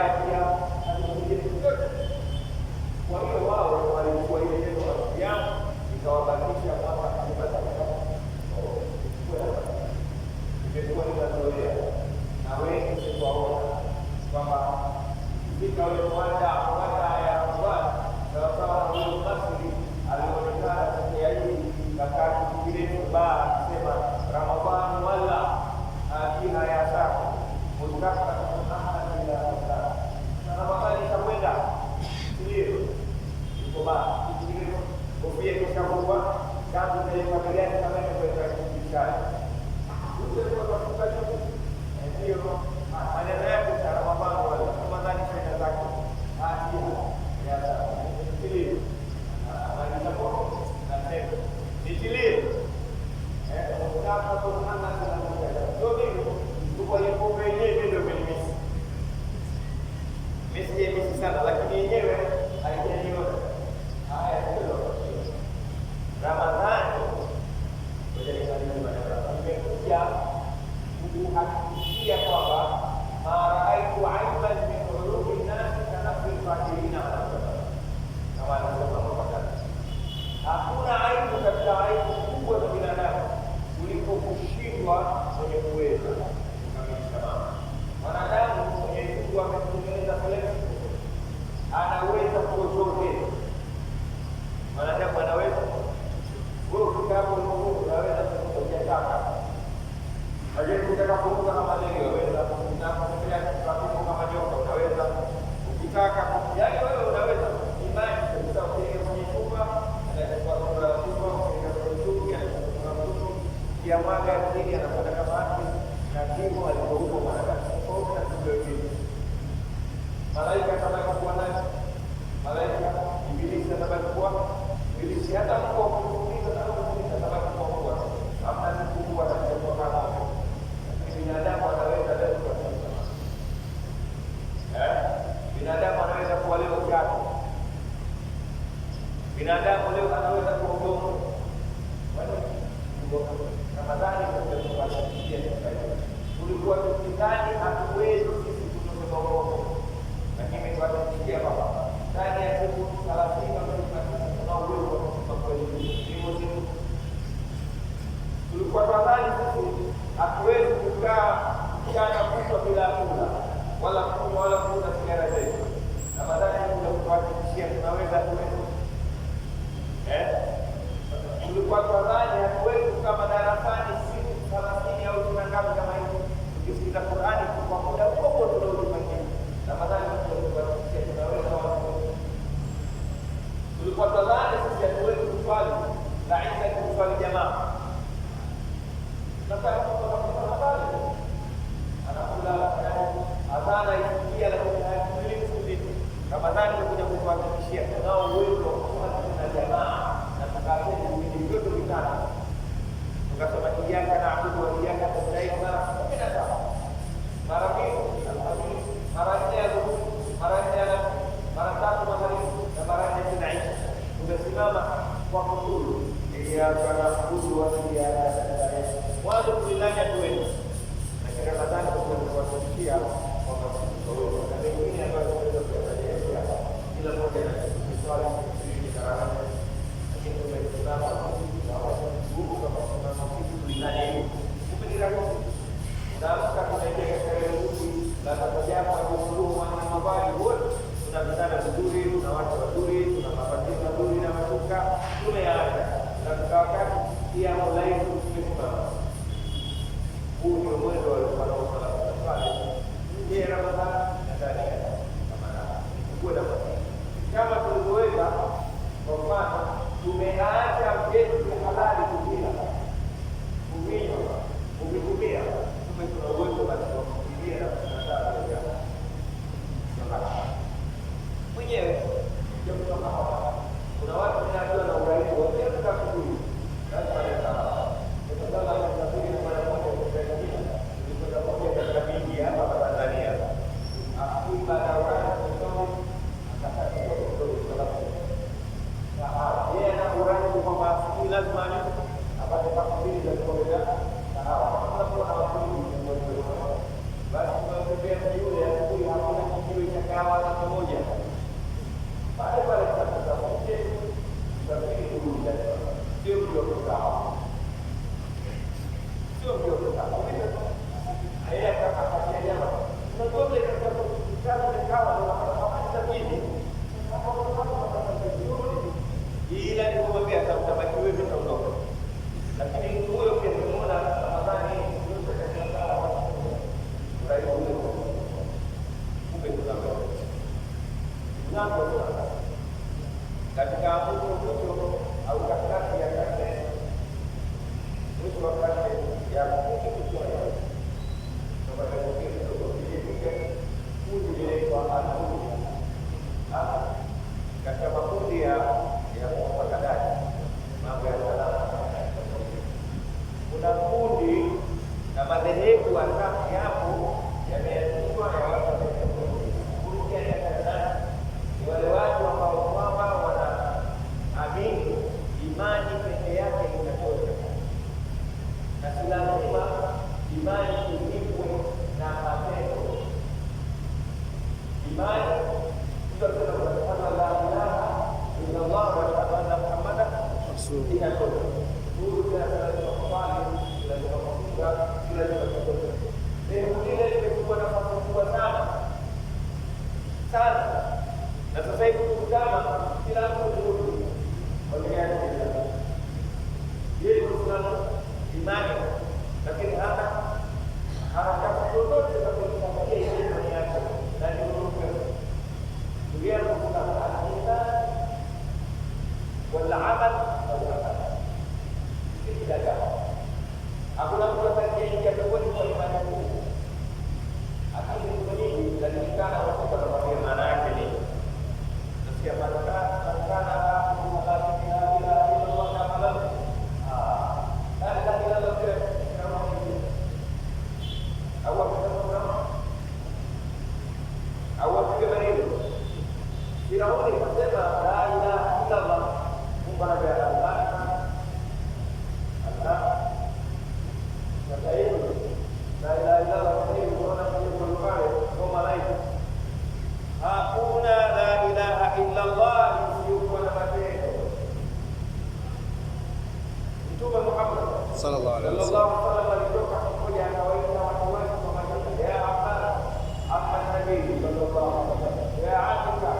pia kwa hiyo wao walikuwa ile neno la Kiyama ikawabakisha mwaka mzima imekuwa ni mazoea na wengi sikuwaona kwamba ikifika ule mwaka ya Ramadhani sawasawa na ule Masri alionekana katika hii kakati kirefu baa akisema Ramadhani wala akiha ya sasa mutaka kuhana bila Ramadhani na Ramadhani itakwenda ndio iko baa kirefu kofia kisha kubwa kazi za familia kama ile kwa kishana ndio maneno yake ya Ramadhani wala Ramadhani faida zake akiha ya sasa ndio Nitilie kama tunaanza na mmoja. Ndio mimi kwa hiyo yenyewe ndio mimi. Mimi sana lakini yenyewe haijaniona. Haya ndio. Ramadhani ndio ni Ramadhani. Nimekuja kuhakikishia kwamba maraitu aiban min ulubi nas kana fil fakirina wala kama anasema hakuna aibu katika aibu kubwa za binadamu kuliko kushindwa kwenye kuweza kukamilisha mambo. Mwanadamu Mwenyezi Mungu ametengeneza flexible, anaweza chochote. Mwanadamu anaweza wewe ukitaka unaweza kutokea taka. Lakini ukitaka kuruka kama ndege unaweza, ukitaka kutembea kama nyoka unaweza, ukitaka yaani wewe unaweza imani kabisa ukiingia kwenye chumba ya mwaga nyingi anakwenda kama haki na kimo alipohuko mwanadamu tofauti na kitu kingine. Malaika kama kwa nani? Malaika ibilisi atabaki kwa ibilisi hata kwa kuuliza na kuuliza atabaki kwa kwa hamna mkubwa atakuwa kama binadamu anaweza leo kwa binadamu anaweza kuwa leo kiatu. Binadamu leo anaweza kuongoza. Ramadhani tunatupatia tulikuwa tukitani hatuwezi sisi kutoka roho, lakini kwa kufikia baba ndani ya siku 30 tuna uwezo wa kutoka kweli hivyo sisi tulikuwa Ramadhani sisi hatuwezi kukaa mchana kutwa bila kula wala kunywa wala kunywa sigara zetu. Ramadhani tunatupatia tunaweza tulikuwa Ramadhani hatuwezi kama darasani siku 30 au 20 kama hivi tukisikiza Qur'ani kwa muda huo tunaojipangia. Ramadhani tunaweza tulikuwa Ramadhani sisi hatuwezi kuswali na Eid kuswali jamaa. Sasa kwa Ramadhani anakula adhana ikiingia lakini hatuwezi Ramadhani kuja kutuhakikishia tunao uwezo wa kuswali na jamaa. Tukasema vitu vitatu. Tukasema iyyaka na'budu wa iyyaka nasta'in mara 17. Mara mbili mara nne mara tatu magharibi na mara nne tena Isha. Tumesimama kwa kushukuru iyyaka na'budu wa iyyaka nasta'in. Watu tulilanya tuende. Na kila Ramadhani tunatufikia kwa sababu na wengine ambao tunaweza kufanya kila mmoja na swali hili karama kama tulivyoweza kwa mfano tumeacha vitu vya halali kukila kuvinywa kuvitumia tuna uwezo basi wa kufikiria na kutangaza mwenyewe ndio kutoka hapa. Kuna watu wanajua na uraibu wote tutakujui lazima ni sawa kwa sababu tunasafiri na mara moja kwa Tanzania tulikwenda pamoja katika miji hapa Tanzania baada ya yeye ana uraibu kwamba si lazima apate pakubili za kuongea sawa kama kuna watu wengi basi tunatembea yule hakuna kitu cha mlango sana katika mwisho au katikati ya karne, mwisho wa karne ya kuchukua ya kwa sababu kundi linaitwa al-Huda. Katika makundi ya wapaganaji mambo ya salama, kuna kundi na madhehebu watatu yapo yameanzishwa ya watu ni wale watu ambao kwamba wanaamini imani peke yake inatosha, na si lazima imani ilipwe na matendo. Imani ndio tunasema la ilaha illa Allah wa anna Muhammadan rasulullah. Huyu ndio anayefanya lazima kufunga kila kitu. Ile imekuwa nafasi kubwa sana sana, na sasa hivi kama kila mtu waliana yeye kuna imani, lakini hata harakati zote za kufikia ile imani yake na ndio ndio kuna al-iman wal amal wal amal kila jambo. Hakuna mtu atakayeingia kwa imani hii akili nyingi zinajulikana watu wanafanya maana yake nini. Nasikia maana sallallahu alaihi wasallam alitoka pamoja na kawaida watu wake kwa majina ya Ahmad Nabii sallallahu alaihi wasallam, ya Atika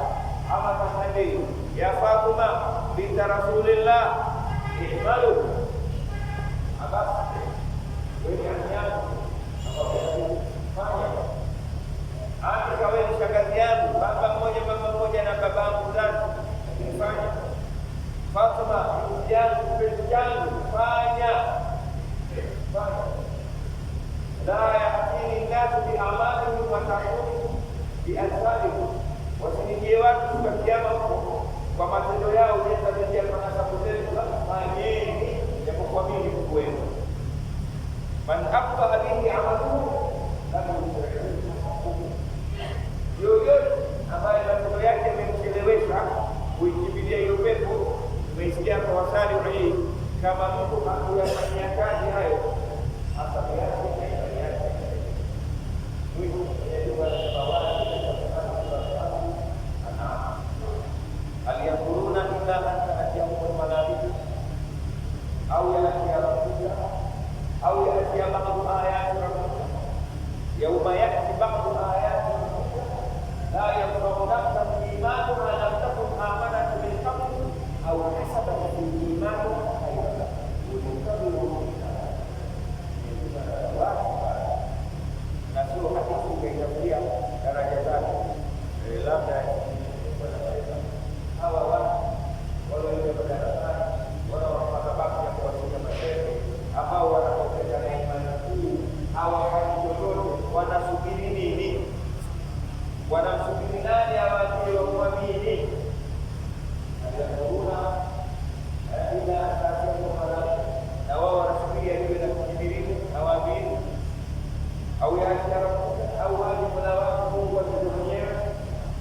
Ahmad Nabii, ya Fatima binti Rasulillah, ihmalu abas wewe anyangu fanya Atika wewe shangazi yangu, baba mmoja na babangu mzazi, lakini fanya Fatima binti yangu, binti yangu, fanya la yahtini nasu bi'amalihim wa ta'khudhu bi'asfalihim, wasinijie watu kwa kiyama kwa matendo yao yatakuja kwa nasabu zetu. Fanyeni japokuwa mimi Mungu wenu, man abqa bihi amaluhu lam yusri'hu, yoyote ambaye matendo yake yamemchelewesha kuikimbilia hiyo pepo. Tumeisikia kwa wasali hii, kama mtu hakuyafanyia kazi hayo hasa yake aliyakuruna illa anta atiyahumul malaika au yatiya rabbuka au yatiya ba'du ayati rabbika yawma ya'ti ba'du ayati rabbika la yanfa'u nafsan imanuha lam takun amanat min qabl au kasabat fi imaniha khayran na sio hadithi ikaingia daraja zake, labda hawa wale walio darasani wanaopata baki ya kuwasaidia mashehe ambao wanatokea na imani hii, hawafanyi chochote. Wanasubiri nini? Wanasubiri nani awatie wamwamini? Aliyakuruna ila atiyahumul malaika, na wao wanasubiri aliwe na kujibiri hawaamini au yaacha Rabbuka au alimla wako Mungu wa mwenyewe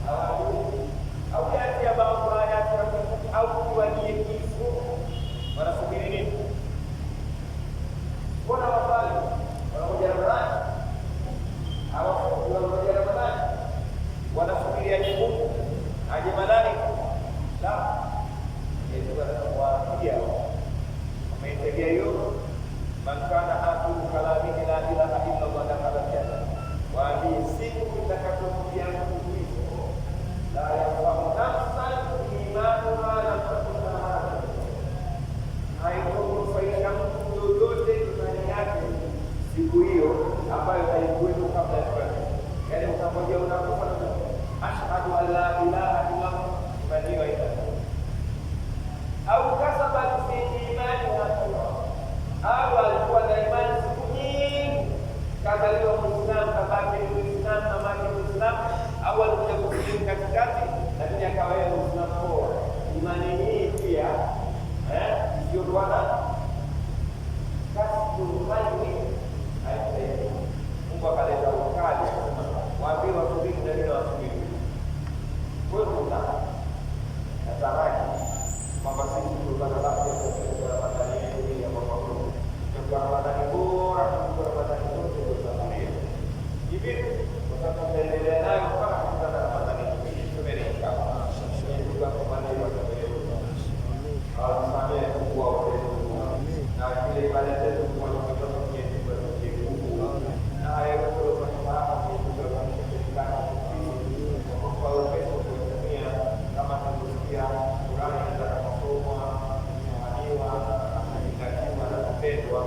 hawaamini au yaacha baadhi ayati Rabbika au kuwalie kifo. Wanasubiri nini? Kuna wafali wanakuja Ramadhani hawafuki, wanakuja Ramadhani wanasubiri aje Mungu aje malaika la kuwaambia wameitegea hiyo man kana akhiru kalamihi la ilaha illa Allah dakhala al-janna, waambie siku itakapokuja mwisho la yanfa'u nafsan imanuha lam takun amanat, haikunufaisha mtu yoyote imani yake siku hiyo ambayo haikuwepo kabla ya kwake. Yani unapokuja unakufa ashhadu an la ilaha illa imani hiyo haina au kasaba fi imani au alikuwa na imani siku nyingi, kazaliwa Muislamu, babake ni Muislamu, mamake ni Muislamu, au alikuja kusilimu katikati, lakini akawa yeye Muislamu bora. Imani hii pia sio bwana kasi imani haifai. Mungu akaleta ukali, waambie wasubiri na nini wasubiri. Wewe nataraji kwamba sisi tutapata nafasi ya Ramadhani hii ya mwaka huu. Kwa Ramadhani bora, kwa Ramadhani zote tutasalia. Hivi tutaendelea nayo mpaka kufika Ramadhani hii. Tumeelekea kwa pande ya tusamehe kwa wetu na kile ibada zetu kwa kutoka kwenye Mungu na hayo tunafanya hapa ni kutoka kwa uwezo wa kutumia kama tunasikia Qur'ani za kusoma, kusimamiwa, kuzingatia na kupendwa.